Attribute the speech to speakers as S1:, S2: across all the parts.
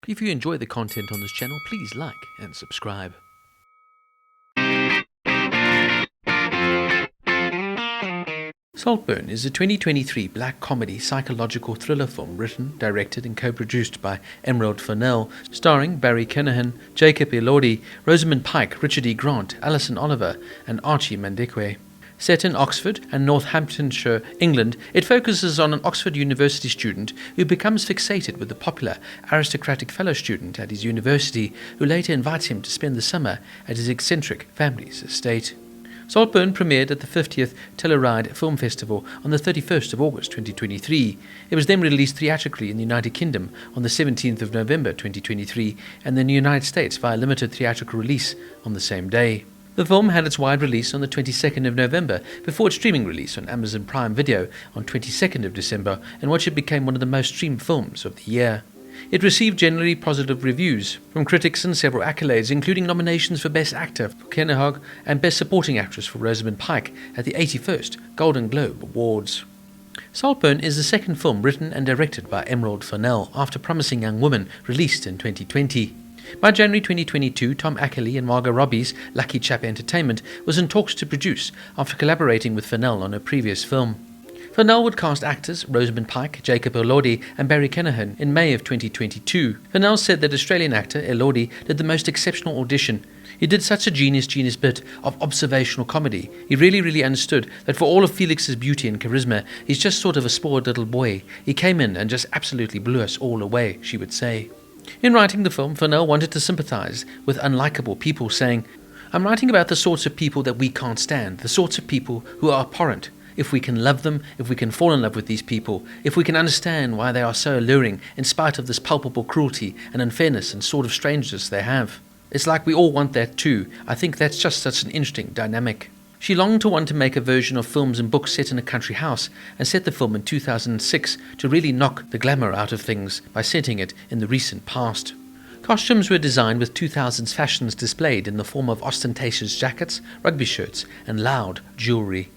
S1: If you enjoy the content on this channel, please like and subscribe. Saltburn is a 2023 black comedy psychological thriller film written, directed and co-produced by Emerald Fennell, starring Barry Keoghan, Jacob Elordi, Rosamund Pike, Richard E. Grant, Alison Oliver and Archie Madekwe. Set in Oxford and Northamptonshire, England, it focuses on an Oxford University student who becomes fixated with the popular aristocratic fellow student at his university, who later invites him to spend the summer at his eccentric family's estate. Saltburn premiered at the 50th Telluride Film Festival on the 31st of August 2023. It was then released theatrically in the United Kingdom on the 17th of November 2023 and in the United States via limited theatrical release on the same day. The film had its wide release on the 22nd of November before its streaming release on Amazon Prime Video on 22nd of December, in which it became one of the most streamed films of the year. It received generally positive reviews from critics and several accolades, including nominations for Best Actor for Keoghan and Best Supporting Actress for Rosamund Pike at the 81st Golden Globe Awards. Saltburn is the second film written and directed by Emerald Fennell after Promising Young Woman, released in 2020. By January 2022, Tom Ackerley and Margot Robbie's Lucky Chap Entertainment was in talks to produce after collaborating with Fennell on a previous film. Fennell would cast actors Rosamund Pike, Jacob Elordi and Barry Keoghan in May of 2022. Fennell said that Australian actor Elordi did the most exceptional audition. He did such a genius bit of observational comedy. He really understood that for all of Felix's beauty and charisma, he's just sort of a spoiled little boy. He came in and just absolutely blew us all away, she would say. In writing the film, Fennell wanted to sympathize with unlikable people, saying, "I'm writing about the sorts of people that we can't stand, the sorts of people who are abhorrent. If we can love them, if we can fall in love with these people, if we can understand why they are so alluring in spite of this palpable cruelty and unfairness and sort of strangeness they have. It's like we all want that too. I think that's just such an interesting dynamic." She longed to want to make a version of films and books set in a country house and set the film in 2006 to really knock the glamour out of things by setting it in the recent past. Costumes were designed with 2000s fashions displayed in the form of ostentatious jackets, rugby shirts and loud jewellery.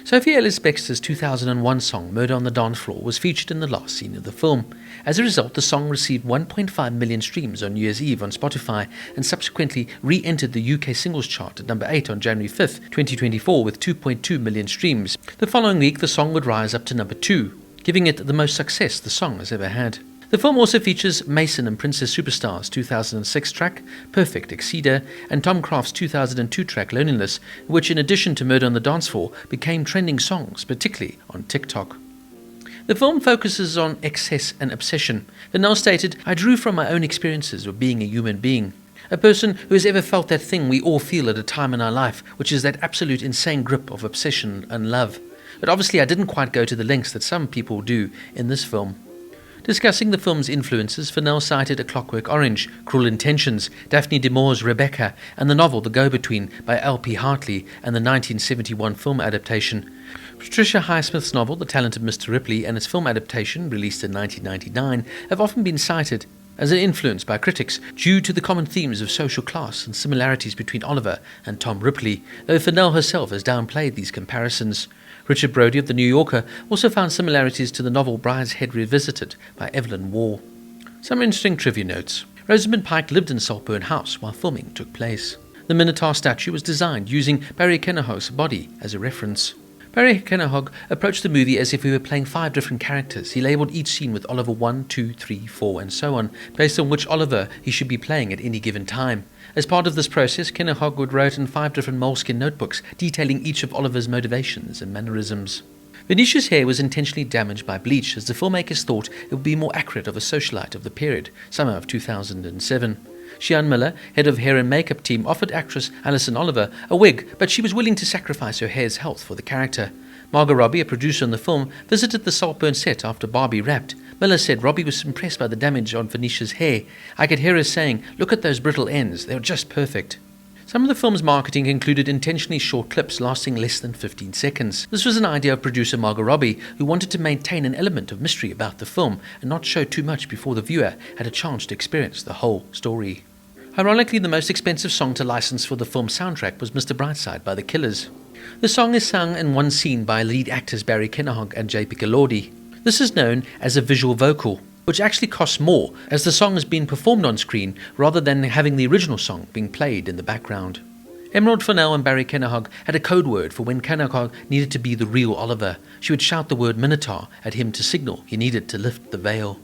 S1: Sophie Ellis-Bextor's 2001 song Murder on the Dance Floor was featured in the last scene of the film. As a result, the song received 1.5 million streams on New Year's Eve on Spotify and subsequently re-entered the UK singles chart at number 8 on January 5th, 2024 with 2.2 million streams. The following week, the song would rise up to number 2, giving it the most success the song has ever had. The film also features Mason and Princess Superstar's 2006 track, Perfect Exceeder, and Tom Craft's 2002 track, Loneliness, which in addition to Murder on the Dance Floor, became trending songs, particularly on TikTok. The film focuses on excess and obsession. Fennell stated, "I drew from my own experiences of being a human being. A person who has ever felt that thing we all feel at a time in our life, which is that absolute insane grip of obsession and love. But obviously I didn't quite go to the lengths that some people do in this film." Discussing the film's influences, Fennell cited A Clockwork Orange, Cruel Intentions, Daphne du Maurier's Rebecca, and the novel The Go-Between by L.P. Hartley and the 1971 film adaptation. Patricia Highsmith's novel The Talented Mr. Ripley and its film adaptation, released in 1999, have often been cited as an influence by critics due to the common themes of social class and similarities between Oliver and Tom Ripley, though Fennell herself has downplayed these comparisons. Richard Brody of The New Yorker also found similarities to the novel Brideshead Revisited by Evelyn Waugh. Some interesting trivia notes. Rosamund Pike lived in Saltburn House while filming took place. The Minotaur statue was designed using Barry Keoghan's body as a reference. Barry Keoghan approached the movie as if he were playing 5 different characters. He labelled each scene with Oliver 1, 2, 3, 4 and so on, based on which Oliver he should be playing at any given time. As part of this process, Keoghan would write in 5 different moleskin notebooks detailing each of Oliver's motivations and mannerisms. Venetia's hair was intentionally damaged by bleach, as the filmmakers thought it would be more accurate of a socialite of the period, summer of 2007. Sian Miller, head of hair and makeup team, offered actress Alison Oliver a wig, but she was willing to sacrifice her hair's health for the character. Margot Robbie, a producer on the film, visited the Saltburn set after Barbie wrapped. Miller said Robbie was impressed by the damage on Venetia's hair. "I could hear her saying, 'Look at those brittle ends, they're just perfect.'" Some of the film's marketing included intentionally short clips lasting less than 15 seconds. This was an idea of producer Margot Robbie, who wanted to maintain an element of mystery about the film and not show too much before the viewer had a chance to experience the whole story. Ironically, the most expensive song to license for the film's soundtrack was Mr. Brightside by The Killers. The song is sung in one scene by lead actors Barry Keoghan and Jacob Elordi. This is known as a visual vocal. which actually costs more as the song is being performed on screen rather than having the original song being played in the background. Emerald Fennell and Barry Keoghan had a code word for when Keoghan needed to be the real Oliver. She would shout the word Minotaur at him to signal he needed to lift the veil.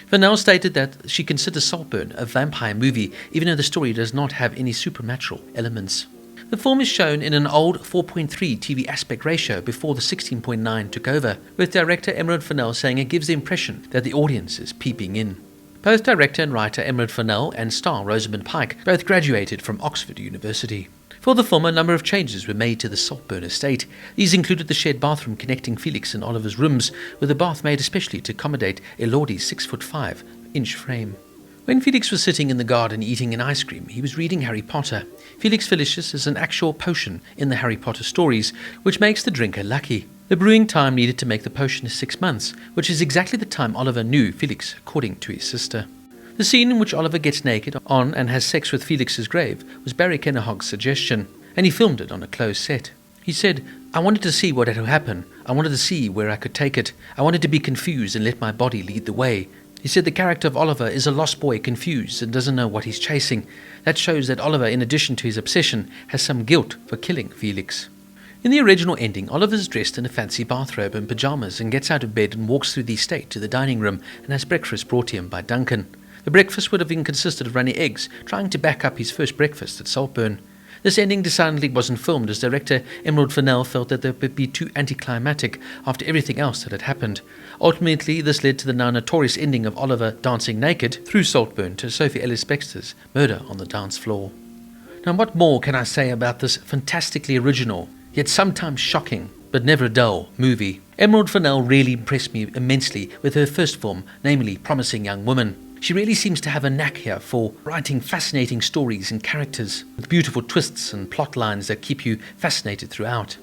S1: Fennell stated that she considers Saltburn a vampire movie, even though the story does not have any supernatural elements. The film is shown in an old 4.3 TV aspect ratio before the 16.9 took over, with director Emerald Fennell saying it gives the impression that the audience is peeping in. Both director and writer Emerald Fennell and star Rosamund Pike both graduated from Oxford University. For the film, a number of changes were made to the Saltburn estate. These included the shared bathroom connecting Felix and Oliver's rooms, with a bath made especially to accommodate Elordi's 6'5" frame. When Felix was sitting in the garden eating an ice cream, he was reading Harry Potter. Felix Felicis is an actual potion in the Harry Potter stories, which makes the drinker lucky. The brewing time needed to make the potion is 6 months, which is exactly the time Oliver knew Felix, according to his sister. The scene in which Oliver gets naked on and has sex with Felix's grave was Barry Keoghan's suggestion, and he filmed it on a closed set. He said, "I wanted to see what had happened. I wanted to see where I could take it. I wanted to be confused and let my body lead the way." He said the character of Oliver is a lost boy confused and doesn't know what he's chasing. That shows that Oliver, in addition to his obsession, has some guilt for killing Felix. In the original ending, Oliver is dressed in a fancy bathrobe and pyjamas and gets out of bed and walks through the estate to the dining room and has breakfast brought to him by Duncan. The breakfast would have consisted of runny eggs, trying to back up his first breakfast at Saltburn. This ending decidedly wasn't filmed, as director Emerald Fennell felt that it would be too anticlimactic after everything else that had happened. Ultimately, this led to the now notorious ending of Oliver dancing naked through Saltburn to Sophie Ellis-Bextor's murder on the dance floor. Now, what more can I say about this fantastically original, yet sometimes shocking, but never dull, movie? Emerald Fennell really impressed me immensely with her first film, namely Promising Young Woman. She really seems to have a knack here for writing fascinating stories and characters, with beautiful twists and plot lines that keep you fascinated throughout.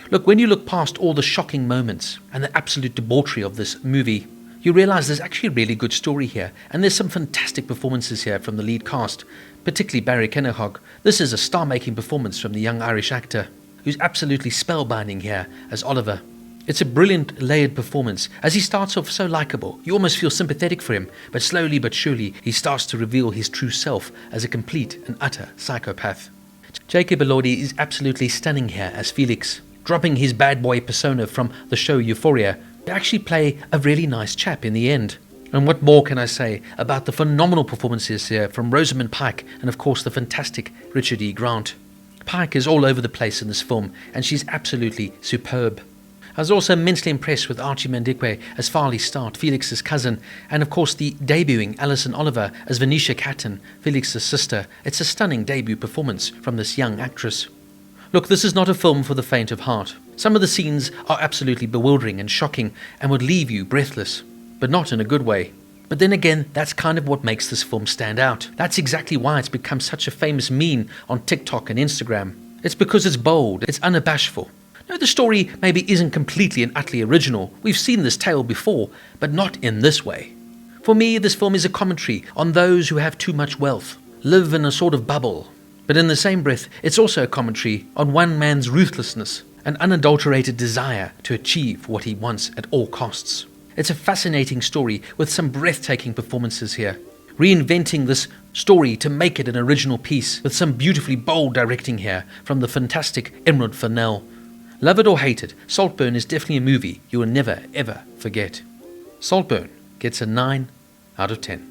S1: Look, when you look past all the shocking moments and the absolute debauchery of this movie, you realize there's actually a really good story here, and there's some fantastic performances here from the lead cast, particularly Barry Keoghan. This is a star-making performance from the young Irish actor, who's absolutely spellbinding here as Oliver. It's a brilliant, layered performance. As he starts off so likeable, you almost feel sympathetic for him, but slowly but surely he starts to reveal his true self as a complete and utter psychopath. Jacob Elordi is absolutely stunning here as Felix, dropping his bad boy persona from the show Euphoria to actually play a really nice chap in the end. And what more can I say about the phenomenal performances here from Rosamund Pike and of course the fantastic Richard E. Grant. Pike is all over the place in this film, and she's absolutely superb. I was also immensely impressed with Archie Madekwe as Farley Start, Felix's cousin, and of course the debuting Alison Oliver as Venetia Catton, Felix's sister. It's a stunning debut performance from this young actress. Look, this is not a film for the faint of heart. Some of the scenes are absolutely bewildering and shocking and would leave you breathless, but not in a good way. But then again, that's kind of what makes this film stand out. That's exactly why it's become such a famous meme on TikTok and Instagram. It's because it's bold, it's unabashful. No, the story maybe isn't completely and utterly original. We've seen this tale before, but not in this way. For me, this film is a commentary on those who have too much wealth, live in a sort of bubble. But in the same breath, it's also a commentary on one man's ruthlessness and unadulterated desire to achieve what he wants at all costs. It's a fascinating story with some breathtaking performances here, reinventing this story to make it an original piece with some beautifully bold directing here from the fantastic Emerald Fennell. Love it or hate it, Saltburn is definitely a movie you will never ever forget. Saltburn gets a 9 out of 10.